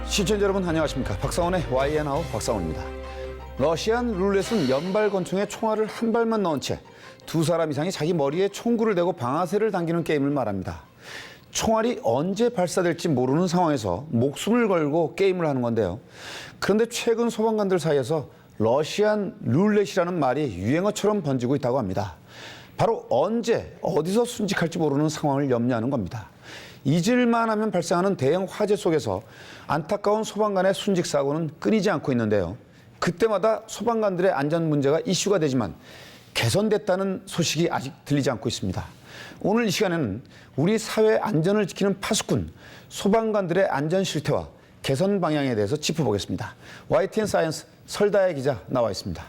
시청자 여러분 안녕하십니까. 박사원의 YN아웃 박사원입니다. 러시안 룰렛은 연발 권총에 총알을 한 발만 넣은 채 두 사람 이상이 자기 머리에 총구를 대고 방아쇠를 당기는 게임을 말합니다. 총알이 언제 발사될지 모르는 상황에서 목숨을 걸고 게임을 하는 건데요. 그런데 최근 소방관들 사이에서 러시안 룰렛이라는 말이 유행어처럼 번지고 있다고 합니다. 바로 언제 어디서 순직할지 모르는 상황을 염려하는 겁니다. 잊을만 하면 발생하는 대형 화재 속에서 안타까운 소방관의 순직 사고는 끊이지 않고 있는데요. 그때마다 소방관들의 안전 문제가 이슈가 되지만 개선됐다는 소식이 아직 들리지 않고 있습니다. 오늘 이 시간에는 우리 사회 안전을 지키는 파수꾼, 소방관들의 안전 실태와 개선 방향에 대해서 짚어보겠습니다. YTN 사이언스 설다혜 기자 나와 있습니다.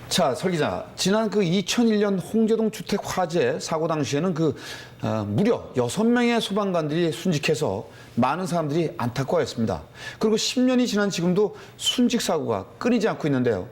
자, 설 기자, 지난 2001년 홍제동 주택 화재 사고 당시에는 무려 6명의 소방관들이 순직해서 많은 사람들이 안타까워했습니다. 그리고 10년이 지난 지금도 순직 사고가 끊이지 않고 있는데요.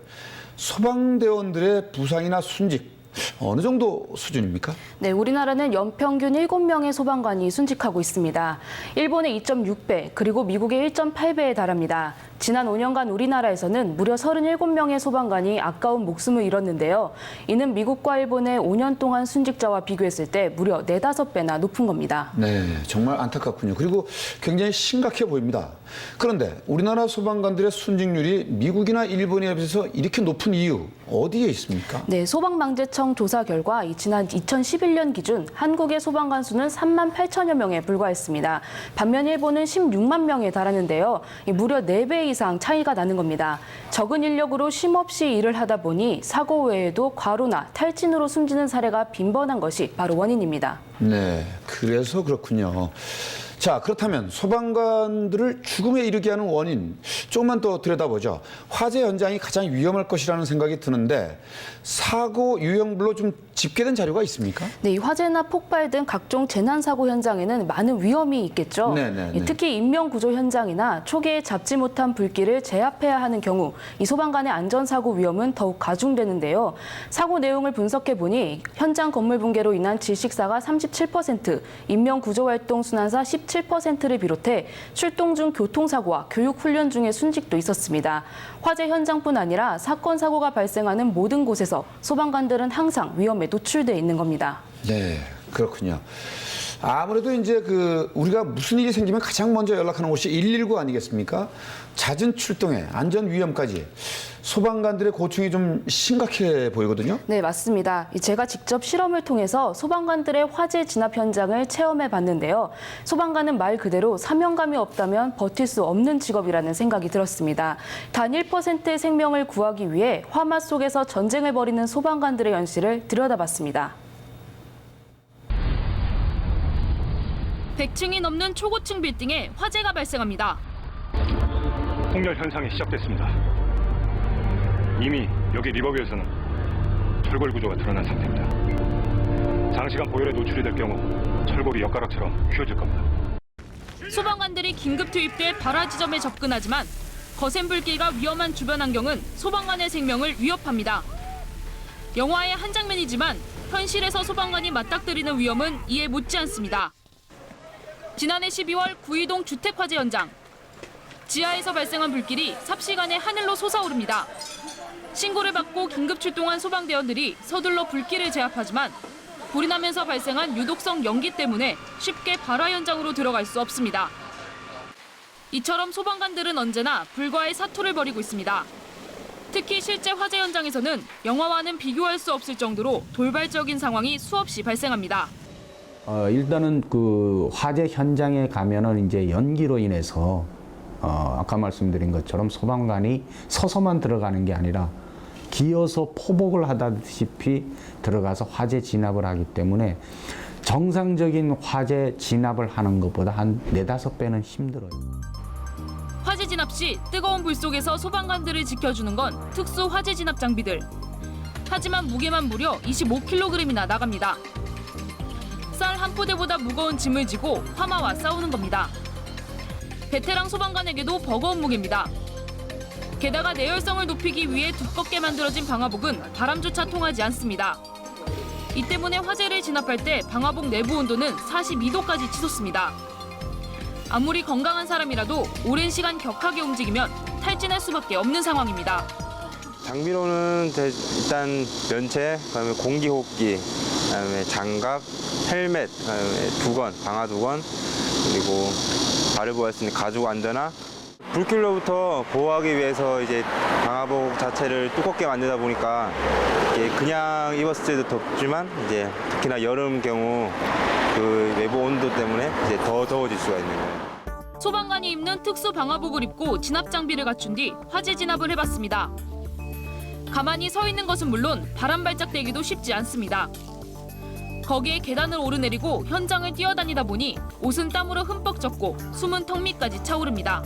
소방대원들의 부상이나 순직 어느 정도 수준입니까? 네, 우리나라는 연평균 7명의 소방관이 순직하고 있습니다. 일본의 2.6배, 그리고 미국의 1.8배에 달합니다. 지난 5년간 우리나라에서는 무려 37명의 소방관이 아까운 목숨을 잃었는데요. 이는 미국과 일본의 5년 동안 순직자와 비교했을 때 무려 4, 5배나 높은 겁니다. 네, 정말 안타깝군요. 그리고 굉장히 심각해 보입니다. 그런데 우리나라 소방관들의 순직률이 미국이나 일본에 비해서 이렇게 높은 이유 어디에 있습니까? 네, 소방방재청 조사 결과 지난 2011년 기준 한국의 소방관 수는 3만 8천여 명에 불과했습니다. 반면 일본은 16만 명에 달하는데요. 무려 4배 이상 차이가 나는 겁니다. 적은 인력으로 쉼없이 일을 하다 보니 사고 외에도 과로나 탈진으로 숨지는 사례가 빈번한 것이 바로 원인입니다. 네, 그래서 그렇군요. 자, 그렇다면 소방관들을 죽음에 이르게 하는 원인 조금만 더 들여다보죠. 화재 현장이 가장 위험할 것이라는 생각이 드는데 사고 유형별로 좀 집계된 자료가 있습니까? 네, 이 화재나 폭발 등 각종 재난사고 현장에는 많은 위험이 있겠죠. 네네네. 특히 인명구조 현장이나 초기에 잡지 못한 불길을 제압해야 하는 경우 이 소방관의 안전사고 위험은 더욱 가중되는데요. 사고 내용을 분석해 보니 현장 건물 붕괴로 인한 질식사가 37%, 인명구조활동 순환사 17%를 비롯해 출동 중 교통사고와 교육훈련 중의 순직도 있었습니다. 화재 현장뿐 아니라 사건, 사고가 발생하는 모든 곳에서 소방관들은 항상 위험에 노출돼 있는 겁니다. 네, 그렇군요. 아무래도 이제 우리가 무슨 일이 생기면 가장 먼저 연락하는 곳이 119 아니겠습니까? 잦은 출동에 안전 위험까지 소방관들의 고충이 좀 심각해 보이거든요. 네, 맞습니다. 제가 직접 실험을 통해서 소방관들의 화재 진압 현장을 체험해 봤는데요. 소방관은 말 그대로 사명감이 없다면 버틸 수 없는 직업이라는 생각이 들었습니다. 단 1%의 생명을 구하기 위해 화마 속에서 전쟁을 벌이는 소방관들의 현실을 들여다봤습니다. 100층이 넘는 초고층 빌딩에 화재가 발생합니다. 폭렬 현상이 시작됐습니다. 이미 여기 리버뷰에서는 철골 구조가 드러난 상태입니다. 장시간 보혈에 노출이 될 경우 철골이 엿가락처럼 휘어질 겁니다. 소방관들이 긴급 투입돼 발화 지점에 접근하지만 거센 불길과 위험한 주변 환경은 소방관의 생명을 위협합니다. 영화의 한 장면이지만 현실에서 소방관이 맞닥뜨리는 위험은 이에 못지않습니다. 지난해 12월 구이동 주택 화재 현장. 지하에서 발생한 불길이 삽시간에 하늘로 솟아오릅니다. 신고를 받고 긴급 출동한 소방대원들이 서둘러 불길을 제압하지만 불이 나면서 발생한 유독성 연기 때문에 쉽게 발화 현장으로 들어갈 수 없습니다. 이처럼 소방관들은 언제나 불과의 사투를 벌이고 있습니다. 특히 실제 화재 현장에서는 영화와는 비교할 수 없을 정도로 돌발적인 상황이 수없이 발생합니다. 일단은 화재 현장에 가면은 이제 연기로 인해서 아까 말씀드린 것처럼 소방관이 서서만 들어가는 게 아니라 기어서 포복을 하다시피 들어가서 화재 진압을 하기 때문에 정상적인 화재 진압을 하는 것보다 한 4, 5배는 힘들어요. 화재 진압 시 뜨거운 불 속에서 소방관들을 지켜주는 건 특수 화재 진압 장비들. 하지만 무게만 무려 25kg이나 나갑니다. 쌀 한 포대보다 무거운 짐을 지고 화마와 싸우는 겁니다. 베테랑 소방관에게도 버거운 무게입니다. 게다가 내열성을 높이기 위해 두껍게 만들어진 방화복은 바람조차 통하지 않습니다. 이 때문에 화재를 진압할 때 방화복 내부 온도는 42도까지 치솟습니다. 아무리 건강한 사람이라도 오랜 시간 격하게 움직이면 탈진할 수밖에 없는 상황입니다. 장비로는 일단 면체, 그다음에 공기호흡기, 그다음에 장갑, 헬멧, 그다음에 두건, 방화 두건, 그리고 발을 보호할 수 있는 가죽 안전화. 불길로부터 보호하기 위해서 이제 방화복 자체를 두껍게 만들다 보니까 이게 그냥 입었을 때도 덥지만 이제 특히나 여름 경우 그 외부 온도 때문에 이제 더 더워질 수가 있는 거예요. 소방관이 입는 특수 방화복을 입고 진압 장비를 갖춘 뒤 화재 진압을 해봤습니다. 가만히 서 있는 것은 물론 바람 발작되기도 쉽지 않습니다. 거기에 계단을 오르내리고 현장을 뛰어다니다 보니 옷은 땀으로 흠뻑 젖고 숨은 턱 밑까지 차오릅니다.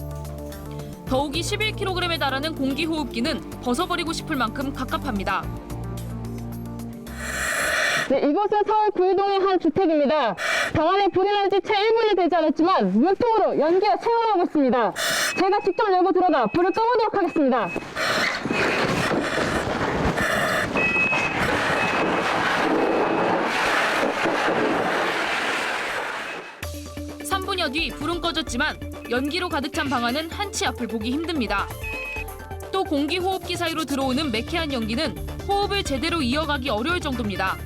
더욱이 11kg에 달하는 공기호흡기는 벗어버리고 싶을 만큼 갑갑합니다. 네, 이곳은 서울 구의동의 한 주택입니다. 방 안에 불이 난 지 채 1분이 되지 않았지만 물통으로 연기가 새어나오고 있습니다. 제가 직접 열고 들어가 불을 꺼보도록 하겠습니다. 3분여 뒤 불은 꺼졌지만 연기로 가득 찬 방 안은 한치 앞을 보기 힘듭니다. 또 공기호흡기 사이로 들어오는 매캐한 연기는 호흡을 제대로 이어가기 어려울 정도입니다.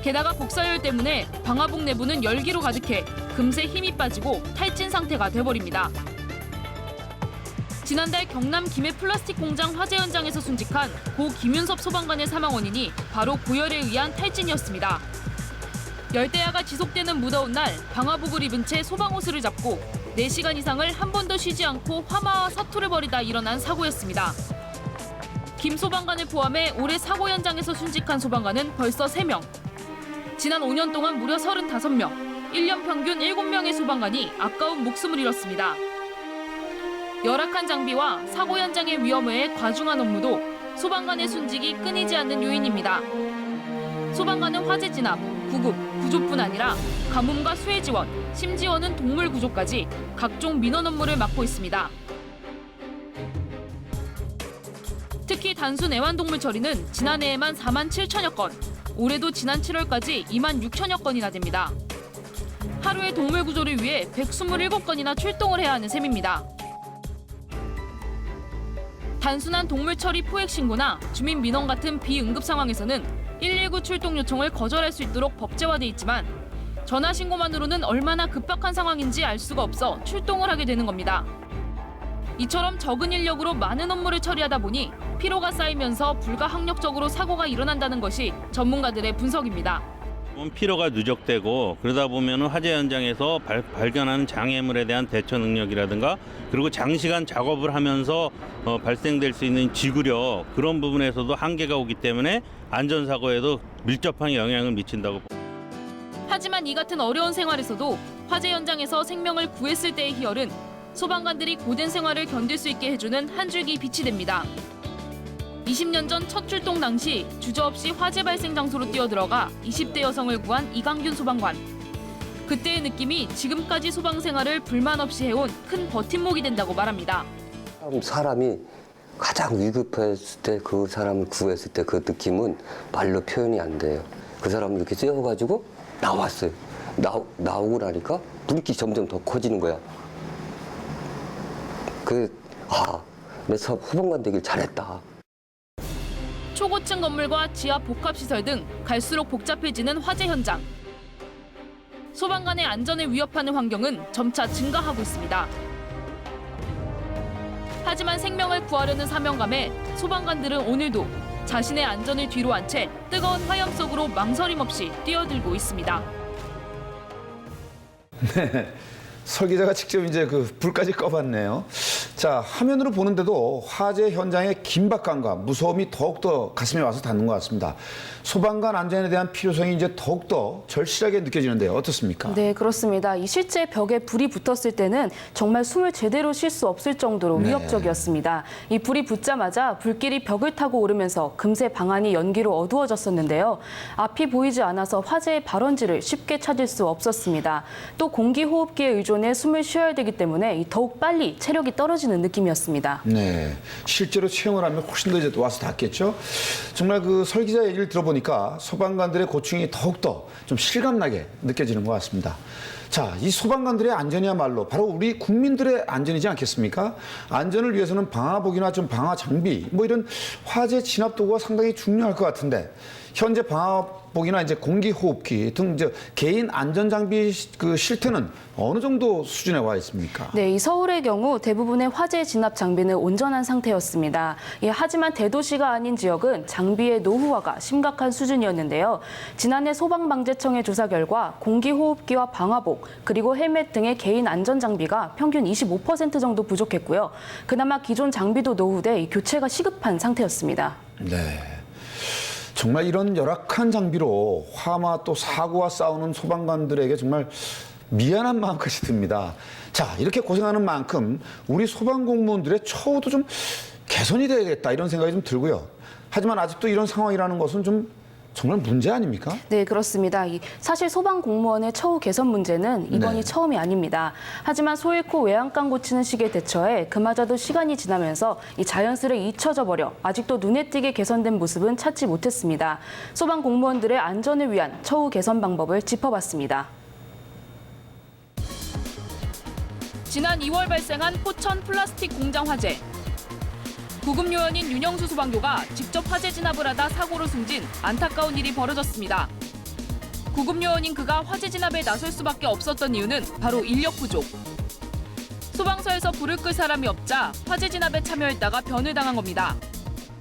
게다가 복사열 때문에 방화복 내부는 열기로 가득해 금세 힘이 빠지고 탈진 상태가 돼버립니다. 지난달 경남 김해 플라스틱 공장 화재 현장에서 순직한 고 김윤섭 소방관의 사망 원인이 바로 고열에 의한 탈진이었습니다. 열대야가 지속되는 무더운 날 방화복을 입은 채 소방호스를 잡고 4시간 이상을 한 번도 쉬지 않고 화마와 사투를 벌이다 일어난 사고였습니다. 김 소방관을 포함해 올해 사고 현장에서 순직한 소방관은 벌써 3명. 지난 5년 동안 무려 35명, 1년 평균 7명의 소방관이 아까운 목숨을 잃었습니다. 열악한 장비와 사고 현장의 위험에 과중한 업무도 소방관의 순직이 끊이지 않는 요인입니다. 소방관은 화재 진압, 구급, 구조뿐 아니라 가뭄과 수해 지원, 심지어는 동물 구조까지 각종 민원 업무를 맡고 있습니다. 특히 단순 애완동물 처리는 지난해에만 4만 7천여 건, 올해도 지난 7월까지 2만 6천여 건이나 됩니다. 하루에 동물 구조를 위해 127건이나 출동을 해야 하는 셈입니다. 단순한 동물 처리 포획 신고나 주민 민원 같은 비응급 상황에서는 119 출동 요청을 거절할 수 있도록 법제화돼 있지만 전화 신고만으로는 얼마나 급박한 상황인지 알 수가 없어 출동을 하게 되는 겁니다. 이처럼 적은 인력으로 많은 업무를 처리하다 보니 피로가 쌓이면서 불가항력적으로 사고가 일어난다는 것이 전문가들의 분석입니다. 피로가 누적되고 그러다 보면 화재 현장에서 발견하는 장애물에 대한 대처 능력이라든가 그리고 장시간 작업을 하면서 발생될 수 있는 지구력 그런 부분에서도 한계가 오기 때문에 안전사고에도 밀접한 영향을 미친다고. 하지만 이 같은 어려운 생활에서도 화재 현장에서 생명을 구했을 때의 희열은 소방관들이 고된 생활을 견딜 수 있게 해주는 한 줄기 빛이 됩니다. 20년 전 첫 출동 당시 주저없이 화재 발생 장소로 뛰어들어가 20대 여성을 구한 이강균 소방관. 그때의 느낌이 지금까지 소방 생활을 불만 없이 해온 큰 버팀목이 된다고 말합니다. 사람이 가장 위급했을 때 그 사람을 구했을 때 그 느낌은 말로 표현이 안 돼요. 그 사람을 이렇게 떼어가지고 나왔어요. 나오고 나니까 불길이 점점 더 커지는 거야. 내 소방관 되길 잘했다. 초고층 건물과 지하 복합시설 등 갈수록 복잡해지는 화재 현장. 소방관의 안전을 위협하는 환경은 점차 증가하고 있습니다. 하지만 생명을 구하려는 사명감에 소방관들은 오늘도 자신의 안전을 뒤로 한 채 뜨거운 화염 속으로 망설임 없이 뛰어들고 있습니다. 네. 설 기자가 직접 이제 그 불까지 꺼봤네요. 자, 화면으로 보는데도 화재 현장의 긴박감과 무서움이 더욱더 가슴에 와서 닿는 것 같습니다. 소방관 안전에 대한 필요성이 이제 더욱더 절실하게 느껴지는데요. 어떻습니까? 네, 그렇습니다. 이 실제 벽에 불이 붙었을 때는 정말 숨을 제대로 쉴 수 없을 정도로 네. 위협적이었습니다. 이 불이 붙자마자 불길이 벽을 타고 오르면서 금세 방 안이 연기로 어두워졌었는데요. 앞이 보이지 않아서 화재의 발원지를 쉽게 찾을 수 없었습니다. 또 공기호흡기에 의존해 숨을 쉬어야 되기 때문에 더욱 빨리 체력이 떨어지는 느낌이었습니다. 네, 실제로 체험을 하면 훨씬 더 이제 와서 닿겠죠. 정말 그 설 기자 얘기를 들어보니까 소방관들의 고충이 더욱더 좀 실감나게 느껴지는 것 같습니다. 자, 이 소방관들의 안전이야말로 바로 우리 국민들의 안전이지 않겠습니까? 안전을 위해서는 방화복이나 좀 방화 장비, 뭐 이런 화재 진압 도구가 상당히 중요할 것 같은데 현재 방화복이나 이제 공기호흡기 등 이제 개인 안전 장비 그 실태는 어느 정도 수준에 와 있습니까? 네, 이 서울의 경우 대부분의 화재 진압 장비는 온전한 상태였습니다. 하지만 대도시가 아닌 지역은 장비의 노후화가 심각한 수준이었는데요. 지난해 소방방재청의 조사 결과 공기호흡기와 방화복 그리고 헬멧 등의 개인 안전 장비가 평균 25% 정도 부족했고요. 그나마 기존 장비도 노후돼 교체가 시급한 상태였습니다. 네. 정말 이런 열악한 장비로 화마 또 사고와 싸우는 소방관들에게 정말 미안한 마음까지 듭니다. 자, 이렇게 고생하는 만큼 우리 소방 공무원들의 처우도 좀 개선이 돼야겠다 이런 생각이 좀 들고요. 하지만 아직도 이런 상황이라는 것은 좀 정말 문제 아닙니까? 네, 그렇습니다. 사실 소방 공무원의 처우 개선 문제는 이번이 네. 처음이 아닙니다. 하지만 소 잃고 외양간 고치는 식의 대처에 그마저도 시간이 지나면서 자연스레 잊혀져 버려 아직도 눈에 띄게 개선된 모습은 찾지 못했습니다. 소방 공무원들의 안전을 위한 처우 개선 방법을 짚어봤습니다. 지난 2월 발생한 포천 플라스틱 공장 화재. 구급 요원인 윤영수 소방교가 직접 화재 진압을 하다 사고로 숨진 안타까운 일이 벌어졌습니다. 구급 요원인 그가 화재 진압에 나설 수밖에 없었던 이유는 바로 인력 부족. 소방서에서 불을 끌 사람이 없자 화재 진압에 참여했다가 변을 당한 겁니다.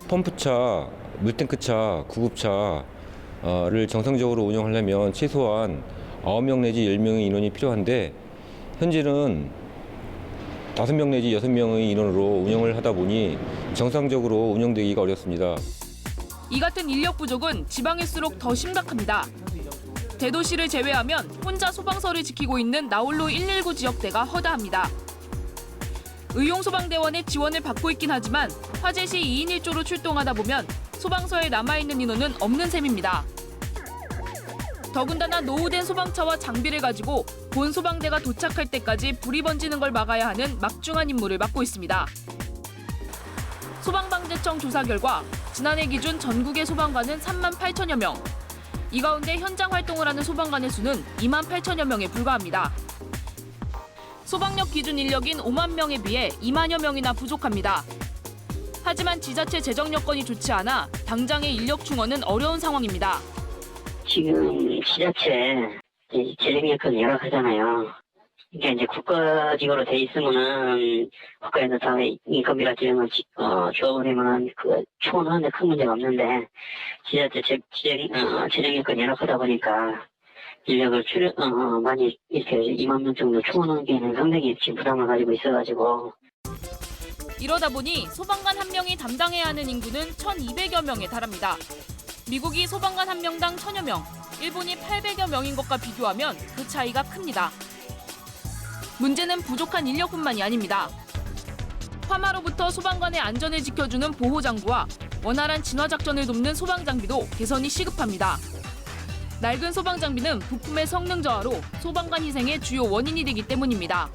펌프차, 물탱크차, 구급차를 정상적으로 운영하려면 최소한 9명 내지 10명의 인원이 필요한데 현재는 5명 내지 6명의 인원으로 운영을 하다 보니 정상적으로 운영되기가 어렵습니다. 이 같은 인력 부족은 지방일수록 더 심각합니다. 대도시를 제외하면 혼자 소방서를 지키고 있는 나홀로 119 지역대가 허다합니다. 의용소방대원의 지원을 받고 있긴 하지만 화재 시 2인 1조로 출동하다 보면 소방서에 남아있는 인원은 없는 셈입니다. 더군다나 노후된 소방차와 장비를 가지고 본 소방대가 도착할 때까지 불이 번지는 걸 막아야 하는 막중한 임무를 맡고 있습니다. 소방방재청 조사 결과 지난해 기준 전국의 소방관은 3만 8천여 명. 이 가운데 현장 활동을 하는 소방관의 수는 2만 8천여 명에 불과합니다. 소방력 기준 인력인 5만 명에 비해 2만여 명이나 부족합니다. 하지만 지자체 재정 여건이 좋지 않아 당장의 인력 충원은 어려운 상황입니다. 지금 지자체 재정 여건이 열악하잖아요. 그러니까 이제 국가직으로 돼 있으면은 국가에서 다 인건비라 지정을 주어버리면은 그 충원하는데 큰 문제가 없는데 지자체 재정 여건이 열악하다 보니까 인력을 많이 이렇게 2만 명 정도 충원하기에는 상당히 지금 부담을 가지고 있어가지고. 이러다 보니 소방관 한 명이 담당해야 하는 인구는 1,200여 명에 달합니다. 미국이 소방관 한 명당 1,000여 명, 일본이 800여 명인 것과 비교하면 그 차이가 큽니다. 문제는 부족한 인력뿐만이 아닙니다. 화마로부터 소방관의 안전을 지켜주는 보호장구와 원활한 진화작전을 돕는 소방장비도 개선이 시급합니다. 낡은 소방장비는 부품의 성능 저하로 소방관 희생의 주요 원인이 되기 때문입니다.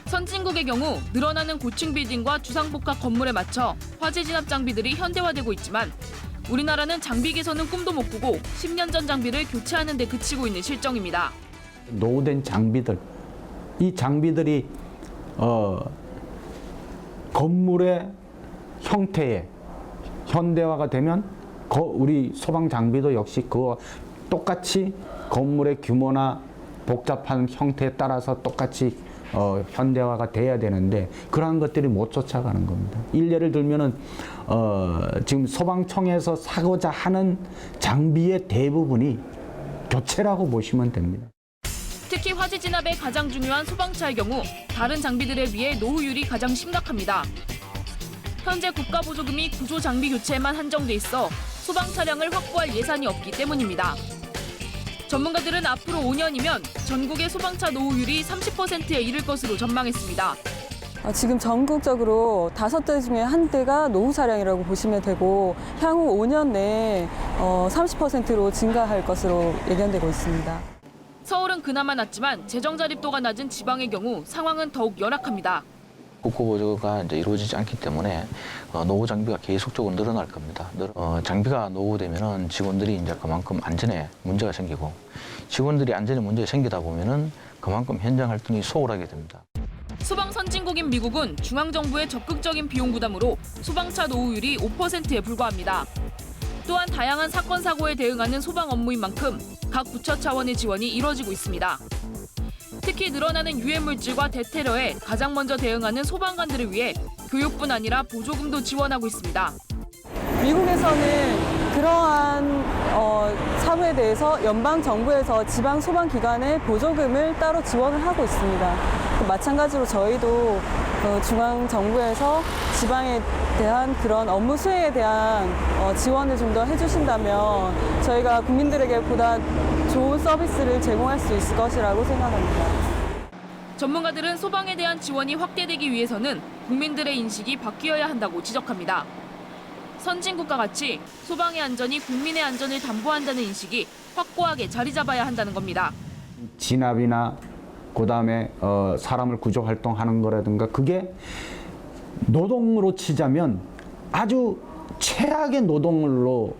선진국의 경우 늘어나는 고층 빌딩과 주상복합 건물에 맞춰 화재 진압 장비들이 현대화되고 있지만 우리나라는 장비 개선은 꿈도 못 꾸고 10년 전 장비를 교체하는 데 그치고 있는 실정입니다. 노후된 장비들, 이 장비들이 건물의 형태에 현대화가 되면 우리 소방 장비도 역시 그와 똑같이 건물의 규모나 복잡한 형태에 따라서 똑같이 현대화가 돼야 되는데 그러한 것들이 못 쫓아가는 겁니다. 일례를 들면은 지금 소방청에서 사고자 하는 장비의 대부분이 교체라고 보시면 됩니다. 특히 화재 진압에 가장 중요한 소방차의 경우 다른 장비들에 비해 노후율이 가장 심각합니다. 현재 국가보조금이 구조 장비 교체에만 한정돼 있어 소방 차량을 확보할 예산이 없기 때문입니다. 전문가들은 앞으로 5년이면 전국의 소방차 노후율이 30%에 이를 것으로 전망했습니다. 지금 전국적으로 5대 중에 1대가 노후 차량이라고 보시면 되고 향후 5년 내에 30%로 증가할 것으로 예견되고 있습니다. 서울은 그나마 낫지만 재정 자립도가 낮은 지방의 경우 상황은 더욱 열악합니다. 국고보조가 이제 이루어지지 않기 때문에 노후 장비가 계속적으로 늘어날 겁니다. 장비가 노후되면은 직원들이 이제 그만큼 안전에 문제가 생기고 직원들이 안전에 문제가 생기다 보면은 그만큼 현장 활동이 소홀하게 됩니다. 소방 선진국인 미국은 중앙정부의 적극적인 비용 부담으로 소방차 노후율이 5%에 불과합니다. 또한 다양한 사건 사고에 대응하는 소방 업무인 만큼 각 부처 차원의 지원이 이뤄지고 있습니다. 특히 늘어나는 유해물질과 대테러에 가장 먼저 대응하는 소방관들을 위해 교육뿐 아니라 보조금도 지원하고 있습니다. 미국에서는 그러한 사고에 대해서 연방 정부에서 지방 소방 기관에 보조금을 따로 지원을 하고 있습니다. 마찬가지로 저희도 중앙 정부에서 지방에 대한 그런 업무 수행에 대한 지원을 좀 더 해주신다면 저희가 국민들에게 보다 좋은 서비스를 제공할 수 있을 것이라고 생각합니다. 전문가들은 소방에 대한 지원이 확대되기 위해서는 국민들의 인식이 바뀌어야 한다고 지적합니다. 선진국과 같이 소방의 안전이 국민의 안전을 담보한다는 인식이 확고하게 자리 잡아야 한다는 겁니다. 진압이나 그다음에 사람을 구조 활동하는 거라든가 그게 노동으로 치자면 아주 최악의 노동으로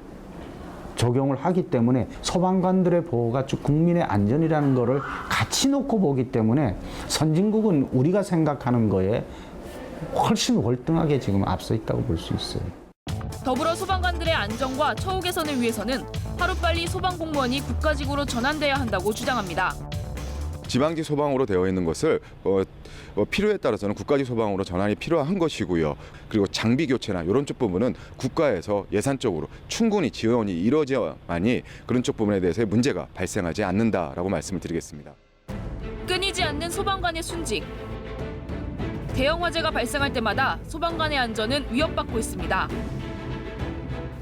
적용을 하기 때문에 소방관들의 보호가 쭉 국민의 안전이라는 거를 같이 놓고 보기 때문에 선진국은 우리가 생각하는 거에 훨씬 월등하게 지금 앞서 있다고 볼 수 있어요. 더불어 소방관들의 안전과 처우 개선을 위해서는 하루빨리 소방공무원이 국가직으로 전환돼야 한다고 주장합니다. 지방직 소방으로 되어 있는 것을 필요에 따라서는 국가직 소방으로 전환이 필요한 것이고요. 그리고 장비 교체나 이런 쪽 부분은 국가에서 예산적으로 충분히 지원이 이루어져야만이 그런 쪽 부분에 대해서 문제가 발생하지 않는다라고 말씀을 드리겠습니다. 끊이지 않는 소방관의 순직. 대형 화재가 발생할 때마다 소방관의 안전은 위협받고 있습니다.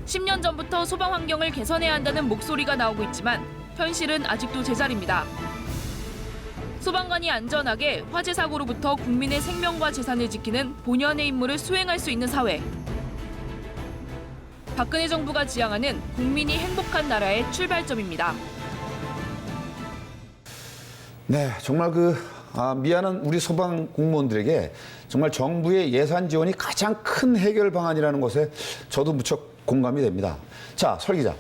10년 전부터 소방 환경을 개선해야 한다는 목소리가 나오고 있지만 현실은 아직도 제자리입니다. 소방관이 안전하게 화재 사고로부터 국민의 생명과 재산을 지키는 본연의 임무를 수행할 수 있는 사회. 박근혜 정부가 지향하는 국민이 행복한 나라의 출발점입니다. 네, 정말 미안한 우리 소방 공무원들에게 정말 정부의 예산 지원이 가장 큰 해결 방안이라는 것에 저도 무척 공감이 됩니다. 자, 설 기자.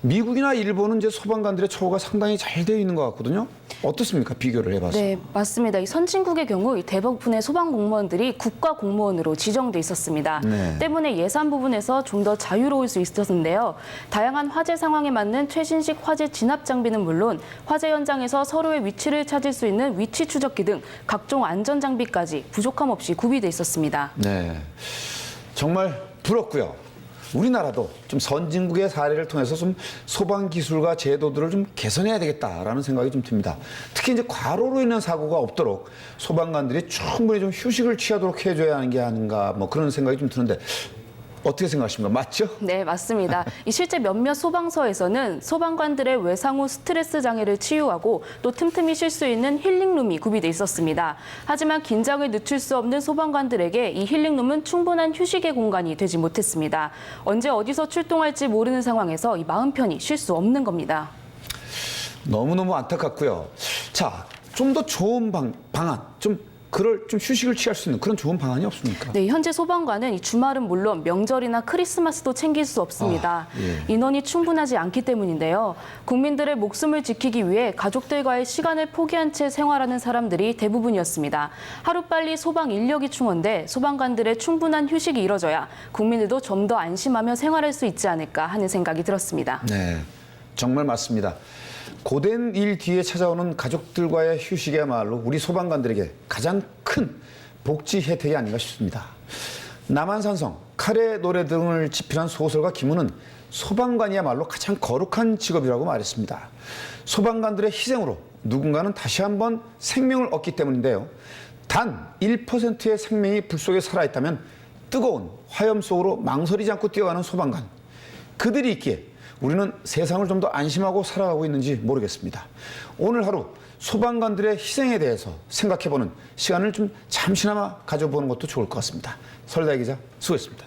미국이나 일본은 이제 소방관들의 처우가 상당히 잘 되어 있는 것 같거든요. 어떻습니까? 비교를 해봐서. 네, 맞습니다. 이 선진국의 경우 대부분의 소방 공무원들이 국가 공무원으로 지정돼 있었습니다. 네. 때문에 예산 부분에서 좀 더 자유로울 수 있었는데요. 다양한 화재 상황에 맞는 최신식 화재 진압 장비는 물론 화재 현장에서 서로의 위치를 찾을 수 있는 위치 추적기 등 각종 안전 장비까지 부족함 없이 구비돼 있었습니다. 네, 정말 부럽고요. 우리나라도 좀 선진국의 사례를 통해서 좀 소방 기술과 제도들을 좀 개선해야 되겠다라는 생각이 좀 듭니다. 특히 이제 과로로 인한 사고가 없도록 소방관들이 충분히 좀 휴식을 취하도록 해줘야 하는 게 아닌가 뭐 그런 생각이 좀 드는데 어떻게 생각하십니까? 맞죠? 네, 맞습니다. 실제 몇몇 소방서에서는 소방관들의 외상 후 스트레스 장애를 치유하고 또 틈틈이 쉴 수 있는 힐링룸이 구비돼 있었습니다. 하지만 긴장을 늦출 수 없는 소방관들에게 이 힐링룸은 충분한 휴식의 공간이 되지 못했습니다. 언제 어디서 출동할지 모르는 상황에서 이 마음 편히 쉴 수 없는 겁니다. 너무너무 안타깝고요. 자, 좀 더 좋은 방안, 좀 휴식을 취할 수 있는 그런 좋은 방안이 없습니까? 네, 현재 소방관은 이 주말은 물론 명절이나 크리스마스도 챙길 수 없습니다. 예. 인원이 충분하지 않기 때문인데요. 국민들의 목숨을 지키기 위해 가족들과의 시간을 포기한 채 생활하는 사람들이 대부분이었습니다. 하루빨리 소방 인력이 충원돼 소방관들의 충분한 휴식이 이뤄져야 국민들도 좀 더 안심하며 생활할 수 있지 않을까 하는 생각이 들었습니다. 네, 정말 맞습니다. 고된 일 뒤에 찾아오는 가족들과의 휴식이야말로 우리 소방관들에게 가장 큰 복지 혜택이 아닌가 싶습니다. 남한산성, 칼의 노래 등을 집필한 소설가 김훈은 소방관이야말로 가장 거룩한 직업이라고 말했습니다. 소방관들의 희생으로 누군가는 다시 한번 생명을 얻기 때문인데요. 단 1%의 생명이 불 속에 살아있다면 뜨거운 화염 속으로 망설이지 않고 뛰어가는 소방관. 그들이 있기에 우리는 세상을 좀 더 안심하고 살아가고 있는지 모르겠습니다. 오늘 하루 소방관들의 희생에 대해서 생각해보는 시간을 좀 잠시나마 가져보는 것도 좋을 것 같습니다. 설다혜 기자, 수고했습니다.